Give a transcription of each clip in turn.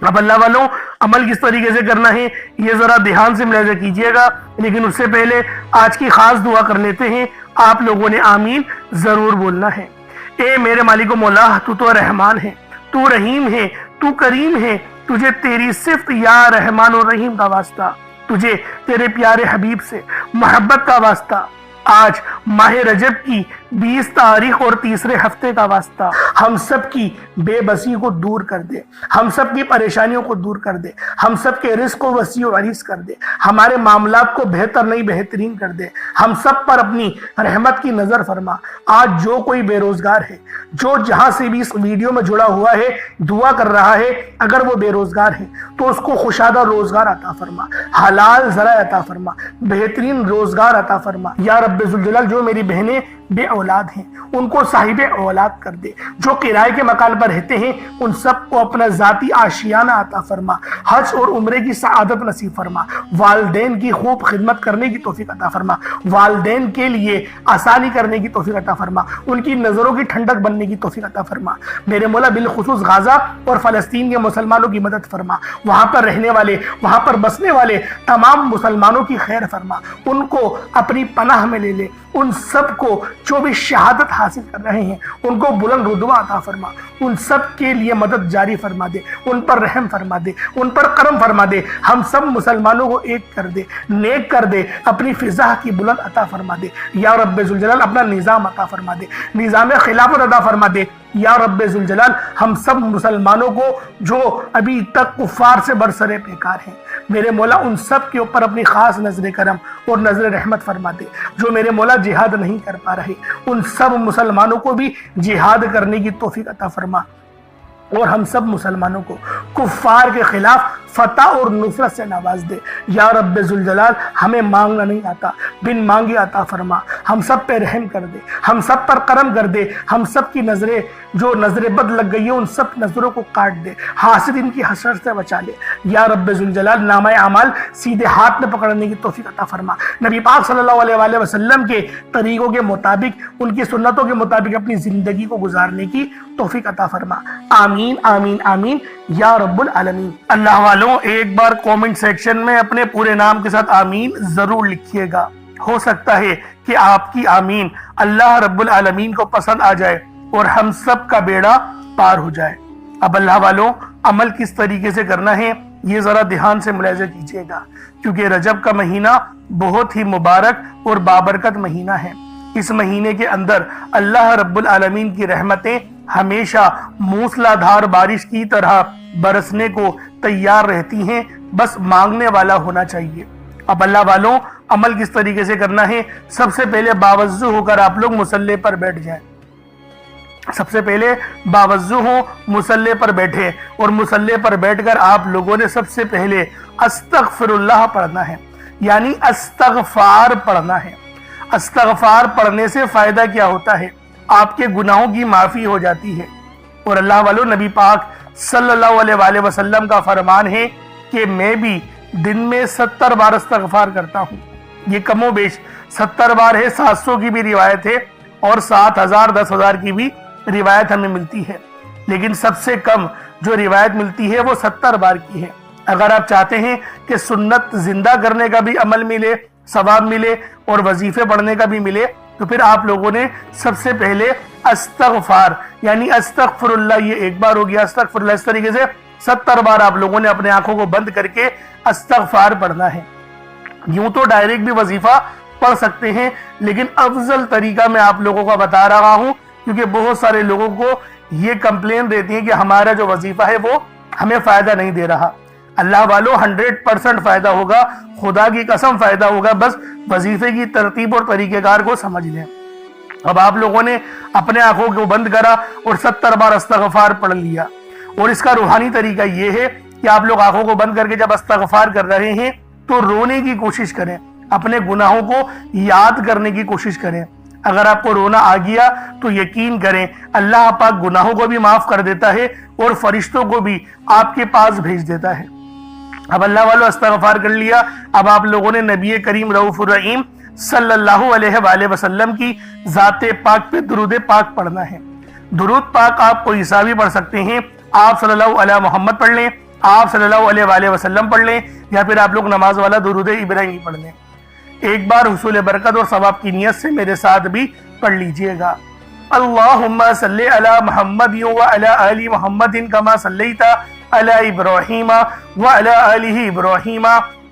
اب اللہ والوں عمل کس طریقے سے کرنا ہے یہ ذرا دھیان سے ملاحظہ کیجئے گا، لیکن اس سے پہلے آج کی خاص دعا کر لیتے ہیں۔ آپ لوگوں نے آمین ضرور بولنا ہے۔ اے میرے مالک و مولا، تو رحمان ہے، تو رحیم ہے، تو کریم ہے، تجھے تیری صفت یا رحمان و رحیم کا واسطہ، تجھے تیرے پیارے حبیب سے محبت کا واسطہ، آج ماہ رجب کی 20 تاریخ اور تیسرے ہفتے کا واسطہ، ہم سب کی بے بسی کو دور کر دے، ہم سب کی پریشانیوں کو دور کر دے، ہم سب کے رزق کو وسیع و عریض کر دے، ہمارے معاملات کو بہتر نہیں بہترین کر دے، ہم سب پر اپنی رحمت کی نظر فرما۔ آج جو کوئی بے روزگار ہے، جو جہاں سے بھی اس ویڈیو میں جڑا ہوا ہے دعا کر رہا ہے، اگر وہ بے روزگار ہے تو اس کو خوشادہ روزگار عطا فرما، حلال ذرائع عطا فرما، بہترین روزگار عطا فرما۔ یا رب ذوالجلال، جو میری بہنیں بے اولاد ہیں ان کو صاحب اولاد کر دے، جو کرائے کے مکان پر رہتے ہیں ان سب کو اپنا ذاتی آشیانہ عطا فرما، حج اور عمرے کی سعادت نصیب فرما، والدین کی خوب خدمت کرنے کی توفیق عطا فرما، والدین کے لیے آسانی کرنے کی توفیق عطا فرما، ان کی نظروں کی ٹھنڈک بننے کی توفیق عطا فرما۔ میرے مولا بالخصوص غزہ اور فلسطین کے مسلمانوں کی مدد فرما، وہاں پر رہنے والے، وہاں پر بسنے والے تمام مسلمانوں کی خیر فرما، ان کو اپنی پناہ میں لے لے، ان سب کو جو بھی شہادت حاصل کر رہے ہیں ان کو بلند رتبہ عطا فرما، ان سب کے لیے مدد جاری فرما دے، ان پر رحم فرما دے، ان پر کرم فرما دے، ہم سب مسلمانوں کو ایک کر دے، نیک کر دے، اپنی فضا کی بلند عطا فرما دے۔ یا رب ذوالجلال اپنا نظام عطا فرما دے، نظام خلافت عطا فرما دے۔ یا رب ذوالجلال ہم سب مسلمانوں کو جو ابھی تک کفار سے برسرے پیکار ہیں، میرے مولا ان سب کے اوپر اپنی خاص نظر کرم اور نظر رحمت فرما دے۔ جو میرے مولا جہاد نہیں کر پا رہے ان سب مسلمانوں کو بھی جہاد کرنے کی توفیق عطا فرما، اور ہم سب مسلمانوں کو کفار کے خلاف فتح اور نصرت سے نواز دے۔ یا رب ذوالجلال ہمیں مانگنا نہیں آتا، بن مانگے عطا فرما، ہم سب پہ رحم کر دے، ہم سب پر کرم کر دے، ہم سب کی نظریں جو نظر بد لگ گئی ہیں ان سب نظروں کو کاٹ دے، حاسدین کی حسرت سے بچا لے۔ یا رب ذوالجلال نامہ اعمال سیدھے ہاتھ میں پکڑنے کی توفیق عطا فرما، نبی پاک صلی اللہ علیہ وآلہ وسلم کے طریقوں کے مطابق، ان کی سنتوں کے مطابق اپنی زندگی کو گزارنے کی توفیق عطا فرما۔ آمین آمین آمین یا رب العالمین۔ اللہ والوں ایک بار کومنٹ سیکشن میں اپنے پورے نام کے ساتھ آمین ضرور لکھیے گا، ہو سکتا ہے کہ آپ کی آمین اللہ رب العالمین کو پسند آ جائے اور ہم سب کا بیڑا پار ہو جائے۔ اب اللہ والوں عمل کس طریقے سے کرنا ہے یہ ذرا دھیان سے ملاحظہ کیجیے گا، کیونکہ رجب کا مہینہ بہت ہی مبارک اور بابرکت مہینہ ہے۔ اس مہینے کے اندر اللہ رب العالمین کی رحمتیں ہمیشہ موسلا دھار بارش کی طرح برسنے کو تیار رہتی ہیں، بس مانگنے والا ہونا چاہیے۔ اب اللہ والوں عمل کس طریقے سے کرنا ہے، سب سے پہلے باوضو ہو کر آپ لوگ مصلی پر بیٹھ جائیں، سب سے پہلے باوضو ہو مصلی پر بیٹھے، اور مصلی پر بیٹھ کر آپ لوگوں نے سب سے پہلے استغفر اللہ پڑھنا ہے، یعنی استغفار پڑھنا ہے۔ استغفار پڑھنے سے فائدہ کیا ہوتا ہے؟ آپ کے گناہوں کی معافی ہو جاتی ہے، اور اللہ والوں نبی پاک صلی اللہ علیہ وآلہ وسلم کا فرمان ہے کہ میں بھی دن میں 70 بار استغفار کرتا ہوں۔ یہ کم و بیش 70 بار ہے، 700 کی بھی روایت ہے اور 7000 10,000 کی بھی روایت ہمیں ملتی ہے، لیکن سب سے کم جو روایت ملتی ہے وہ 70 بار کی ہے۔ اگر آپ چاہتے ہیں کہ سنت زندہ کرنے کا بھی عمل ملے، ثواب ملے اور وظیفے پڑھنے کا بھی ملے، تو پھر آپ لوگوں نے سب سے پہلے استغفار یعنی استغفر اللہ، یہ ایک بار ہو گیا، استغفر اللہ، اس طریقے سے 70 بار آپ لوگوں نے اپنے آنکھوں کو بند کر کے استغفار پڑھنا ہے۔ یوں تو ڈائریکٹ بھی وظیفہ پڑھ سکتے ہیں، لیکن افضل طریقہ میں آپ لوگوں کو بتا رہا ہوں، کیونکہ بہت سارے لوگوں کو یہ کمپلین رہتی ہے کہ ہمارا جو وظیفہ ہے وہ ہمیں فائدہ نہیں دے رہا۔ اللہ والوں 100% فائدہ ہوگا، خدا کی قسم فائدہ ہوگا، بس وظیفے کی ترتیب اور طریقہ کار کو سمجھ لیں۔ اب آپ لوگوں نے اپنے آنکھوں کو بند کرا اور 70 بار استغفار پڑھ لیا، اور اس کا روحانی طریقہ یہ ہے کہ آپ لوگ آنکھوں کو بند کر کے جب استغفار کر رہے ہیں تو رونے کی کوشش کریں، اپنے گناہوں کو یاد کرنے کی کوشش کریں۔ اگر آپ کو رونا آ گیا تو یقین کریں اللہ پاک گناہوں کو بھی معاف کر دیتا ہے اور فرشتوں کو بھی آپ کے پاس بھیج دیتا ہے۔ اب اللہ والوں استغفار کر لیا، اب آپ لوگوں نے نبی کریم رؤوف الرحیم صلی اللہ علیہ وآلہ وسلم کی ذات پاک پہ درود پاک پڑھنا ہے۔ درود پاک آپ کوئی سا بھی پڑھ سکتے ہیں، آپ صلی اللہ علیہ محمد پڑھ لیں آپ صلی اللہ علیہ وآلہ وسلم پڑھ لیں یا پھر آپ لوگ نماز والا درود ابراہیمی پڑھ لیں۔ ایک بار حصول برکت اور ثواب کی نیت سے میرے ساتھ بھی پڑھ لیجئے گا۔ اللہم صلی علی محمد وعلی آل محمد کما صلیت علی ابراہیم وعلی آل ابراہیم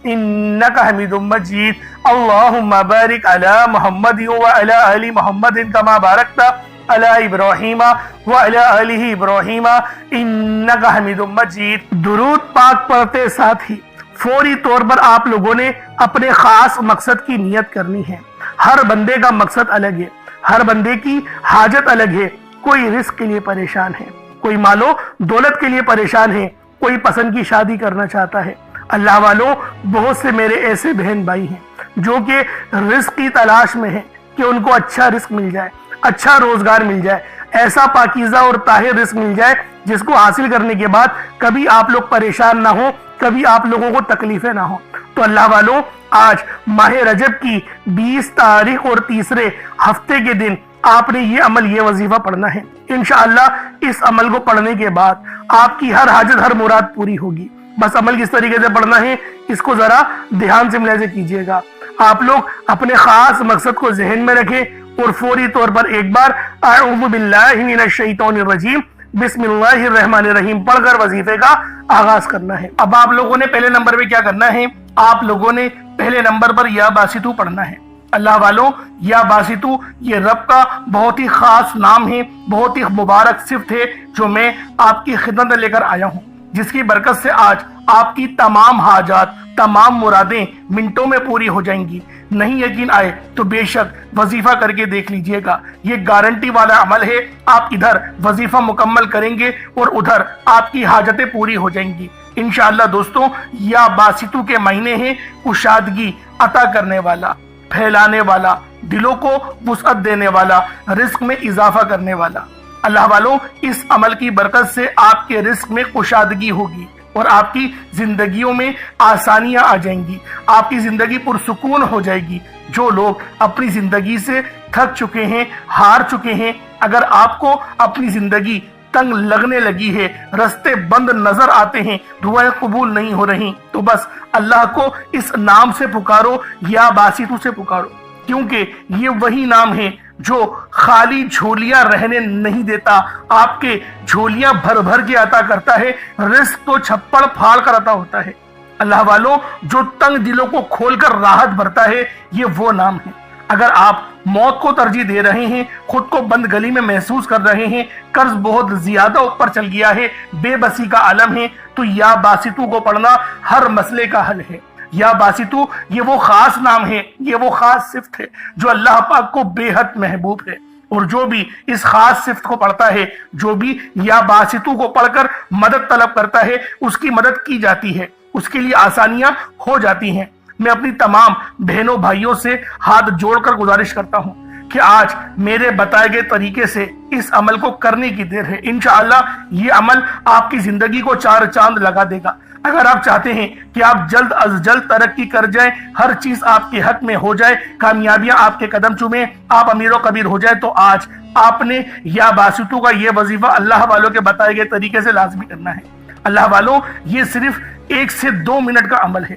انک حمید مجید۔ اللہم بارک علی محمد وعلی آل محمد کما بارکت علی ابراہیم وعلی آل ابراہیم انک حمید مجید۔ درود پاک پڑھتے ساتھ ہی فوری طور پر آپ لوگوں نے اپنے خاص مقصد کی نیت کرنی ہے۔ ہر بندے کا مقصد الگ ہے، ہر بندے کی حاجت الگ ہے۔ کوئی رزق کے لیے پریشان ہے، کوئی مال و دولت کے لیے پریشان ہے، کوئی پسند کی شادی کرنا چاہتا ہے۔ اللہ والوں، بہت سے میرے ایسے بہن بھائی ہیں جو کہ رزق کی تلاش میں ہیں کہ ان کو اچھا رزق مل جائے، اچھا روزگار مل جائے، ایسا پاکیزہ اور طاہر رزق مل جائے جس کو حاصل کرنے کے بعد کبھی آپ لوگ پریشان نہ ہوں، کبھی آپ لوگوں کو تکلیفیں نہ ہوں۔ تو اللہ والوں، آج ماہ رجب کی 20 تاریخ اور تیسرے ہفتے کے دن آپ نے یہ عمل، یہ وظیفہ پڑھنا ہے۔ انشاءاللہ اس عمل کو پڑھنے کے بعد آپ کی ہر حاجت، ہر مراد پوری ہوگی۔ بس عمل کس طریقے سے پڑھنا ہے اس کو ذرا دھیان سے ملاحظہ کیجئے گا۔ آپ لوگ اپنے خاص مقصد کو ذہن میں رکھیں اور فوری طور پر ایک بار اعوذ باللہ من الشیطان الرجیم بسم اللہ الرحمن الرحیم پڑھ کر وظیفے کا آغاز کرنا ہے۔ اب آپ لوگوں نے پہلے نمبر پہ کیا کرنا ہے؟ آپ لوگوں نے پہلے نمبر پر یا باسطو پڑھنا ہے۔ اللہ والوں، یا باسطو یہ رب کا بہت ہی خاص نام ہے، بہت ہی مبارک صفت ہے جو میں آپ کی خدمت میں لے کر آیا ہوں، جس کی برکت سے آج آپ کی تمام حاجات، تمام مرادیں منٹوں میں پوری ہو جائیں گی۔ نہیں یقین آئے تو بے شک وظیفہ کر کے دیکھ لیجئے گا، یہ گارنٹی والا عمل ہے۔ آپ ادھر وظیفہ مکمل کریں گے اور ادھر آپ کی حاجتیں پوری ہو جائیں گی انشاءاللہ۔ دوستوں، یا باسطو کے مہینے ہیں کشادگی عطا کرنے والا، پھیلانے والا، دلوں کو وسعت دینے والا، رزق میں اضافہ کرنے والا۔ اللہ والوں، اس عمل کی برکت سے آپ کے رزق میں کشادگی ہوگی اور آپ کی زندگیوں میں آسانیاں آ جائیں گی، آپ کی زندگی پرسکون ہو جائے گی۔ جو لوگ اپنی زندگی سے تھک چکے ہیں، ہار چکے ہیں، اگر آپ کو اپنی زندگی تنگ لگنے لگی ہے، رستے بند نظر آتے ہیں، دعائیں قبول نہیں ہو رہی، تو بس اللہ کو اس نام سے پکارو، یا باسطو سے پکارو، کیونکہ یہ وہی نام ہے جو خالی جھولیاں رہنے نہیں دیتا، آپ کے جھولیاں بھر بھر کے عطا کرتا ہے، رزق تو چھپڑ پھاڑ کر عطا ہوتا ہے۔ اللہ والوں، جو تنگ دلوں کو کھول کر راحت بھرتا ہے، یہ وہ نام ہے۔ اگر آپ موت کو ترجیح دے رہے ہیں، خود کو بند گلی میں محسوس کر رہے ہیں، قرض بہت زیادہ اوپر چل گیا ہے، بے بسی کا عالم ہے، تو یا باسطو کو پڑھنا ہر مسئلے کا حل ہے۔ یا باسطو یہ وہ خاص نام ہے، یہ وہ خاص صفت ہے جو اللہ پاک کو بے حد محبوب ہے، اور جو بھی اس خاص صفت کو پڑھتا ہے، جو بھی یا باسطو کو پڑھ کر مدد طلب کرتا ہے، اس کی مدد کی جاتی ہے، اس کے لیے آسانیاں ہو جاتی ہیں۔ میں اپنی تمام بہنوں بھائیوں سے ہاتھ جوڑ کر گزارش کرتا ہوں کہ آج میرے بتائے گئے طریقے سے اس عمل کو کرنے کی دیر ہے۔ انشاءاللہ یہ عمل آپ کی زندگی کو چار چاند لگا دے گا۔ اگر آپ چاہتے ہیں کہ آپ جلد از جلد ترقی کر جائیں، ہر چیز آپ کے حق میں ہو جائے، کامیابیاں آپ کے قدم چومیں، آپ امیر و کبیر ہو جائے، تو آج آپ نے یا باسطو کا یہ وظیفہ اللہ والوں کے بتائے گئے طریقے سے لازمی کرنا ہے۔ اللہ والوں، یہ صرف 1 سے 2 منٹ کا عمل ہے،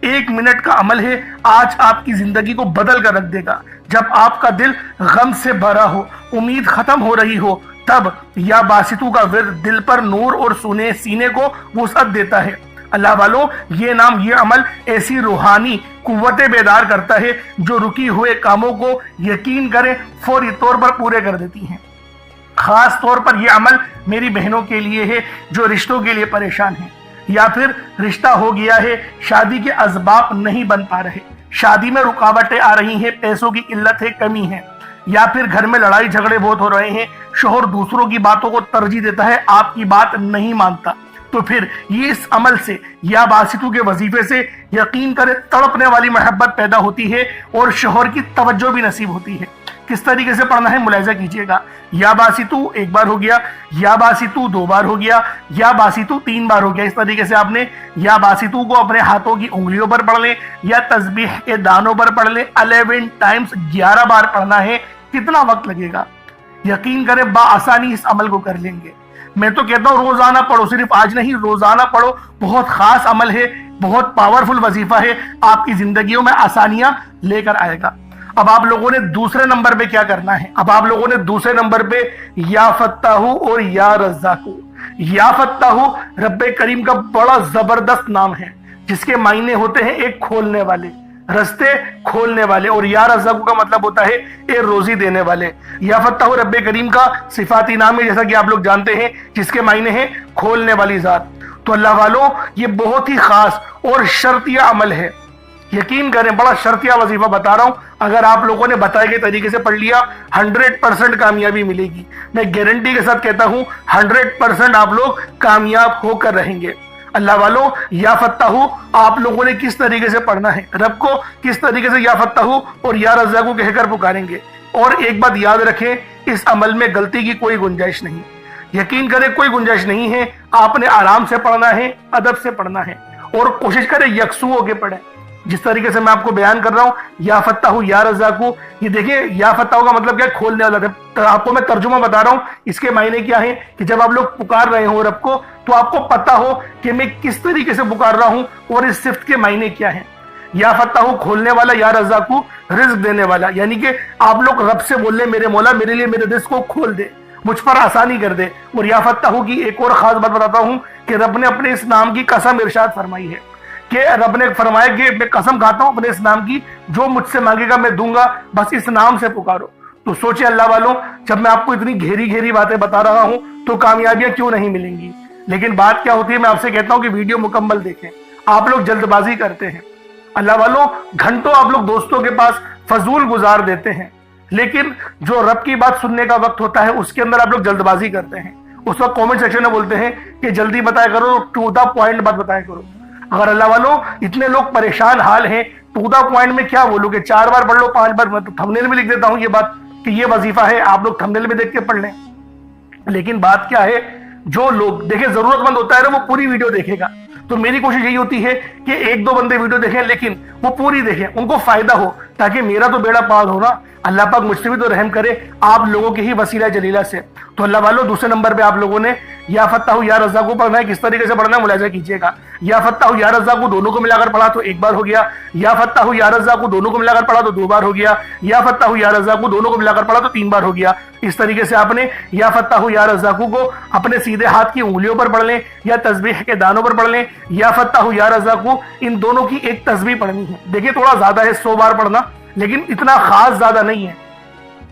1 منٹ کا عمل ہے، آج آپ کی زندگی کو بدل کر رکھ دے گا۔ جب آپ کا دل غم سے بھرا ہو، امید ختم ہو رہی ہو، تب یا باسطو کا ورد دل پر نور اور سینے کو وسعت دیتا ہے۔ اللہ والوں، یہ نام، یہ عمل ایسی روحانی قوتیں بیدار کرتا ہے جو رکی ہوئے کاموں کو یقین کریں فوری طور پر پورے کر دیتی ہیں۔ خاص طور پر یہ عمل میری بہنوں کے لیے ہے جو رشتوں کے لیے پریشان ہیں، یا پھر رشتہ ہو گیا ہے، شادی کے اسباب نہیں بن پا رہے، شادی میں رکاوٹیں آ رہی ہیں، پیسوں کی قلت ہے، کمی ہے، یا پھر گھر میں لڑائی جھگڑے بہت ہو رہے ہیں، شوہر دوسروں کی باتوں کو ترجیح دیتا ہے، آپ کی بات نہیں مانتا، تو پھر یہ اس عمل سے، یا باسطو کے وظیفے سے، یقین کرے تڑپنے والی محبت پیدا ہوتی ہے اور شوہر کی توجہ بھی نصیب ہوتی ہے۔ کس طریقے سے پڑھنا ہے ملاحظہ کیجئے گا۔ یا باسطو 1 بار ہو گیا، یا باسطو 2 بار ہو گیا، یا باسطو 3 بار ہو گیا۔ اس طریقے سے آپ نے یا باسطو کو اپنے ہاتھوں کی انگلیوں پر پڑھ لیں، یا تسبیح کے دانوں پر پڑھ لیں، 11 ٹائمز 11 بار پڑھنا ہے۔ کتنا وقت لگے گا؟ یقین کریں بآسانی اس عمل کو کر لیں گے۔ میں تو کہتا ہوں روزانہ پڑھو، صرف آج نہیں، روزانہ پڑھو، بہت خاص عمل ہے، بہت پاورفل وظیفہ ہے، آپ کی زندگیوں میں آسانیاں لے کر آئے گا۔ اب آپ لوگوں نے دوسرے نمبر پہ کیا کرنا ہے؟ اب آپ لوگوں نے دوسرے نمبر پہ یا فتاح اور یا رزاق۔ یا فتاح رب کریم کا بڑا زبردست نام ہے جس کے معنی ہوتے ہیں ایک کھولنے والے، رستے کھولنے والے، اور یا رزاق کا مطلب ہوتا ہے ایک روزی دینے والے۔ یا فتاح رب کریم کا صفاتی نام ہے جیسا کہ آپ لوگ جانتے ہیں، جس کے معنی ہیں کھولنے والی ذات۔ تو اللہ والوں یہ بہت ہی خاص اور شرطیہ عمل ہے، یقین کریں بڑا شرطیہ وظیفہ بتا رہا ہوں، اگر آپ لوگوں نے بتائے گئے طریقے سے پڑھ لیا 100% کامیابی ملے گی، میں گارنٹی کے ساتھ کہتا ہوں 100% آپ لوگ کامیاب ہو کر رہیں گے۔ اللہ والوں یا فتاح آپ لوگوں نے کس طریقے سے پڑھنا ہے، رب کو کس طریقے سے یا فتاح اور یا رزاق کہہ کر پکاریں گے۔ اور ایک بات یاد رکھیں، اس عمل میں غلطی کی کوئی گنجائش نہیں، یقین کریں کوئی گنجائش نہیں ہے، آپ نے آرام سے پڑھنا ہے، ادب سے پڑھنا ہے، اور کوشش کریں یکسو ہو کے پڑھیں جس طریقے سے میں آپ کو بیان کر رہا ہوں۔ یا فتاح یا رزاق، یہ دیکھیں یا فتاح کا مطلب کیا ہے؟ کھولنے والا۔ آپ کو میں ترجمہ بتا رہا ہوں، اس کے معنی کیا ہے کہ جب آپ لوگ پکار رہے ہوں رب کو تو آپ کو پتا ہو کہ میں کس طریقے سے پکار رہا ہوں اور اس صفت کے معنی کیا ہیں۔ یا فتاح کھولنے والا، یا رزاق رزق دینے والا، یعنی کہ آپ لوگ رب سے بول لیں میرے مولا میرے لیے میرے رزق کو کھول دے، مجھ پر آسانی کر دے۔ اور یا فتاح کی ایک اور خاص بات بتاتا ہوں کہ رب نے اپنے اس نام کی قسم ارشاد فرمائی ہے کہ رب نے فرمایا کہ میں قسم کھاتا ہوں اپنے اس نام کی، جو مجھ سے مانگے گا میں دوں گا، بس اس نام سے پکارو۔ تو سوچے اللہ والوں، جب میں آپ کو اتنی گہری گہری باتیں بتا رہا ہوں تو کامیابیاں کیوں نہیں ملیں گی؟ لیکن بات کیا ہوتی ہے، میں آپ سے کہتا ہوں کہ ویڈیو مکمل دیکھیں، آپ لوگ جلد بازی کرتے ہیں۔ اللہ والوں گھنٹوں آپ لوگ دوستوں کے پاس فضول گزار دیتے ہیں، لیکن جو رب کی بات سننے کا وقت ہوتا ہے اس کے اندر آپ لوگ جلد بازی کرتے ہیں۔ اس وقت کامنٹ سیکشن میں بولتے ہیں کہ جلدی بتایا کرو، ٹو دا پوائنٹ بات بتایا کرو۔ اگر اللہ والوں اتنے لوگ پریشان حال ہیں، ٹو دا پوائنٹ میں کیا بولو کہ 4 بار پڑھ لو 5 بار، میں تو تھمبنیل میں لکھ دیتا ہوں یہ بات کہ یہ وظیفہ ہے، آپ لوگ تھمبنیل میں دیکھ کے پڑھ لیں۔ لیکن بات کیا ہے، جو لوگ دیکھیں ضرورت مند ہوتا ہے نا وہ پوری ویڈیو دیکھے گا، تو میری کوشش یہی ہوتی ہے کہ 1-2 بندے ویڈیو دیکھیں لیکن وہ پوری دیکھیں، ان کو فائدہ ہو، تاکہ میرا تو بیڑا پار ہو نا، اللہ پاک مجھ سے بھی تو رحم کرے آپ لوگوں کے ہی وسیلہ جلیلہ سے۔ تو اللہ والوں دوسرے نمبر پہ آپ لوگوں نے یا فتاح یا رزاق کو پڑھنا ہے، کس طریقے سے پڑھنا ہے ملاحظہ کیجئے گا۔ یا فتاح یا رزاق دونوں کو ملا کر پڑھا تو 1 بار ہو گیا، یا فتاح یا رزاق دونوں کو ملا کر پڑھا تو 2 بار ہو گیا، یا فتاح یا رزاق دونوں کو ملا کر پڑھا تو 3 بار ہو گیا۔ اس طریقے سے آپ نے یا فتاح یا رزاق کو اپنے سیدھے ہاتھ کی انگلیوں پر پڑھ لیں یا تسبیح کے دانوں پر پڑھ لیں۔ یا فتاح یا رزاق ان دونوں کی ایک تسبیح پڑھنی ہے، دیکھیں تھوڑا زیادہ ہے 100 بار پڑھنا، لیکن اتنا خاص زیادہ نہیں ہے۔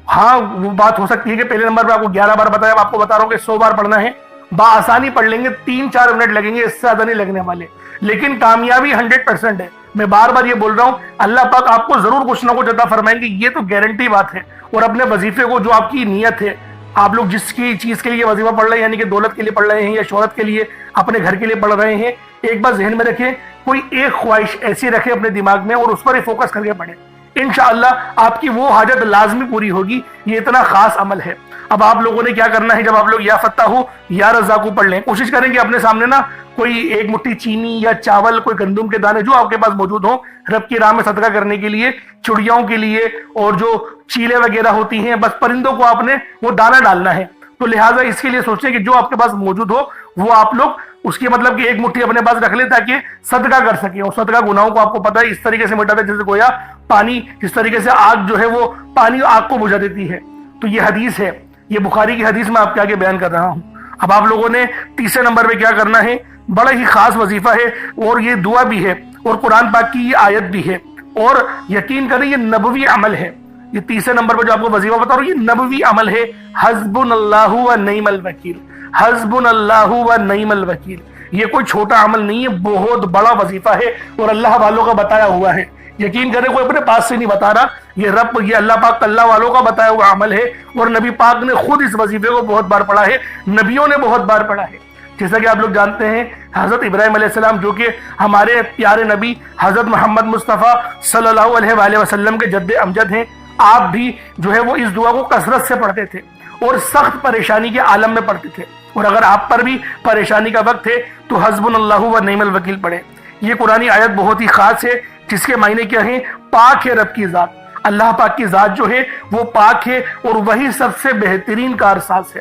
ہاں وہ بات ہو سکتی ہے کہ پہلے نمبر پہ آپ کو 11 بار بتایا، آپ کو بتا رہا ہوں کہ 100 بار پڑھنا ہے، بآسانی پڑھ لیں گے، 3-4 منٹ لگیں گے، اس سے زیادہ نہیں لگنے والے، لیکن کامیابی 100% ہے۔ میں بار بار یہ بول رہا ہوں، اللہ پاک آپ کو ضرور کچھ نہ کچھ عطا فرمائیں گے، یہ تو گارنٹی بات ہے۔ اور اپنے وظیفے کو، جو آپ کی نیت ہے، آپ لوگ جس کی چیز کے لیے وظیفہ پڑھ رہے ہیں، یعنی کہ دولت کے لیے پڑھ رہے ہیں یا شہرت کے لیے، اپنے گھر کے لیے پڑھ رہے ہیں، ایک بات ذہن میں رکھیں، کوئی ایک خواہش ایسی رکھیں اپنے دماغ میں اور اس پر ہی فوکس کر کے پڑھیں، انشاءاللہ آپ کی وہ حاجت لازمی پوری ہوگی۔ یہ اتنا خاص عمل ہے۔ اب آپ لوگوں نے کیا کرنا ہے، جب آپ لوگ یا فتاح یا رزاق پڑھ لیں، کوشش کریں کہ اپنے سامنے نا کوئی 1 مٹھی چینی یا چاول، کوئی گندم کے دانے جو آپ کے پاس موجود ہوں، رب کی راہ میں صدقہ کرنے کے لیے، چڑیاؤں کے لیے، اور جو چیلے وغیرہ ہوتی ہیں، بس پرندوں کو آپ نے وہ دانہ ڈالنا ہے۔ تو لہٰذا اس کے لیے سوچیں کہ جو آپ کے پاس موجود ہو وہ آپ لوگ اس کی مطلب کہ 1 مٹھی اپنے پاس رکھ لیں تاکہ صدقہ کر سکیں۔ اور صدقہ گناہوں کو آپ کو پتہ ہے اس طریقے سے مٹاتا ہے جیسے گویا پانی، جس طریقے سے آگ جو ہے وہ پانی آگ کو بجھا دیتی ہے۔ تو یہ حدیث ہے، یہ بخاری کی حدیث میں آپ کے آگے بیان کر رہا ہوں۔ اب آپ لوگوں نے تیسرے نمبر پہ کیا کرنا ہے، بڑا ہی خاص وظیفہ ہے، اور یہ دعا بھی ہے اور قرآن پاک کی یہ آیت بھی ہے، اور یقین کریں یہ نبوی عمل ہے۔ یہ تیسرے نمبر پر جو آپ کو وظیفہ بتا رہا ہوں یہ نبوی عمل ہے، حسبنا اللہ و نعم الوکیل، حسبنا اللہ و نعم الوکیل۔ یہ کوئی چھوٹا عمل نہیں ہے، بہت بڑا وظیفہ ہے اور اللہ والوں کا بتایا ہوا ہے۔ یقین کریں کوئی اپنے پاس سے نہیں بتا رہا، یہ اللہ پاک اللہ والوں کا بتایا ہوا عمل ہے، اور نبی پاک نے خود اس وظیفے کو بہت بار پڑھا ہے، نبیوں نے بہت بار پڑھا ہے۔ جیسا کہ آپ لوگ جانتے ہیں حضرت ابراہیم علیہ السلام جو کہ ہمارے پیارے نبی حضرت محمد مصطفیٰ صلی اللہ علیہ وآلہ وسلم کے جد امجد ہیں، آپ بھی جو ہے وہ اس دعا کو کثرت سے پڑھتے تھے اور سخت پریشانی کے عالم میں پڑھتے تھے، اور اگر آپ پر بھی پریشانی کا وقت ہے تو حسبنا اللہ و نعم الوکیل پڑھیں۔ یہ قرآنی آیت بہت ہی خاص ہے جس کے معنی کیا ہیں، پاک ہے رب کی ذات، اللہ پاک کی ذات جو ہے وہ پاک ہے اور وہی سب سے بہترین کارساز ہے۔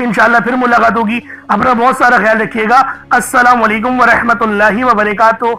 انشاءاللہ پھر ملاقات ہوگی. اپنا بہت سارا خیال رکھیے گا. السلام علیکم ورحمۃ اللہ وبرکاتہ.